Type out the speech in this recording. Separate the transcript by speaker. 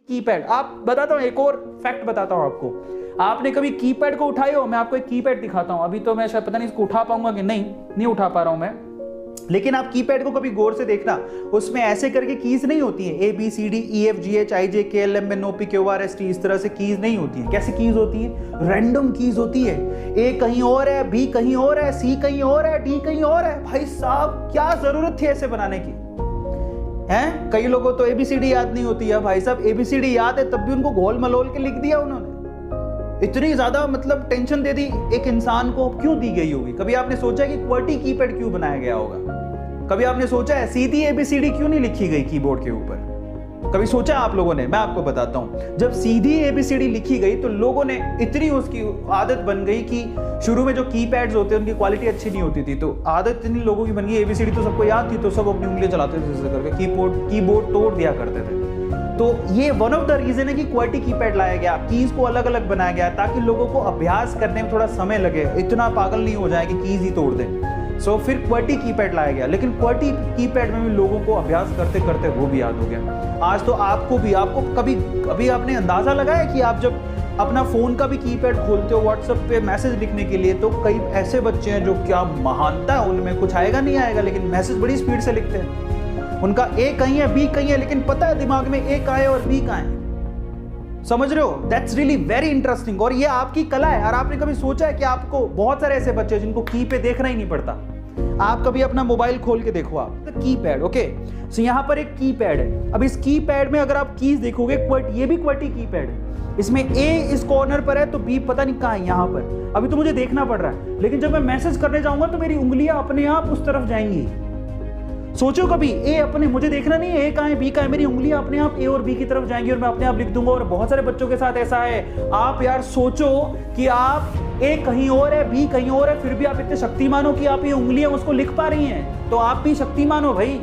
Speaker 1: Keypad. आप बताता हूँ, एक और फैक्ट बताता हूँ आपको। आपने कभी कीपैड को उठाए हो? मैं आपको एक कीपैड दिखाता हूँ। अभी तो मैं शायद पता नहीं इसको उठा पाऊंगा कि नहीं उठा पा रहा हूं मैं, लेकिन आप कीपैड को कभी गौर से देखना, उसमें ऐसे करके कीज नहीं होती है, A B C D E F G H I J K L M N O P Q R S T, इस तरह से कीज नहीं होती है। कैसी कीज होती है? रैंडम कीज होती है। ए कहीं और है, बी कहीं और है, सी कहीं और है, डी कहीं और है। भाई साहब क्या जरूरत थी ऐसे बनाने की? हैं? कई लोगों तो एबीसीडी याद नहीं होती है। भाई साहब एबीसीडी याद है तब भी उनको घोल मलोल के लिख दिया उन्होंने। इतनी ज्यादा मतलब टेंशन दे दी एक इंसान को, क्यों दी गई होगी? कभी आपने सोचा कि QWERTY कीपैड क्यों बनाया गया होगा? कभी आपने सोचा है सीधी एबीसीडी क्यों नहीं लिखी गई कीबोर्ड के ऊपर? कभी सोचा आप लोगों ने? मैं आपको बताता हूं, जब सीधी एबीसीडी लिखी गई तो लोगों ने इतनी उसकी आदत बन गई कि शुरू में जो कीपैड्स होते हैं उनकी क्वालिटी अच्छी नहीं होती थी, तो आदत इतनी लोगों की बन गई, एबीसीडी तो सबको याद थी तो सब अपनी उंगलियां चलाते थे ऐसे करके, कीबोर्ड तोड़ दिया करते थे। तो ये वन ऑफ द रीजन है कि QWERTY कीपैड लाया गया, कीज को अलग अलग बनाया गया ताकि लोगों को अभ्यास करने में थोड़ा समय लगे, इतना पागल नहीं हो जाए कि कीज ही तोड़ दें। सो फिर QWERTY कीपैड लाया गया, लेकिन QWERTY कीपैड में भी लोगों को अभ्यास करते करते वो भी याद हो गया। आज तो आपको कभी आपने अंदाजा लगाया कि आप जब अपना फोन का भी कीपैड खोलते हो व्हाट्सएप पे मैसेज लिखने के लिए, तो कई ऐसे बच्चे हैं जो क्या महानता है उनमें, कुछ आएगा नहीं आएगा लेकिन मैसेज बड़ी स्पीड से लिखते हैं। उनका ए कहीं है बी कहीं है, लेकिन पता है दिमाग में ए कहाँ है और बी कहाँ है। समझ रहे हो? That's really very interesting. और ये आपकी कला है। और आपने कभी सोचा है कि आपको बहुत सारे ऐसे बच्चे जिनको की पे देखना ही नहीं पड़ता, आप कभी अपना मोबाइल खोल के देखो, आप कीपैड, ओके, सो यहां पर एक कीपैड है। अब इस कीपैड में अगर आप कीज देखोगे, ये भी QWERTY कीपैड है। इसमें ए इस कॉर्नर पर है तो बी पता नहीं कहां है, यहां पर। अभी तो मुझे देखना पड़ रहा है, लेकिन जब मैं मैसेज करने जाऊंगा तो मेरी उंगलियां अपने आप उस तरफ जाएंगी। सोचो कभी, ए अपने, मुझे देखना नहीं है ए कहां है बी कहां है, मेरी उंगलियां अपने आप ए और बी की तरफ जाएंगी और मैं अपने आप लिख दूंगा। और बहुत सारे बच्चों के साथ ऐसा है। आप यार सोचो कि आप ए कहीं और है बी कहीं और है, फिर भी आप इतने शक्तिमान हो कि आप ये उंगलियां उसको लिख पा रही हैं, तो आप भी शक्तिमान हो भाई।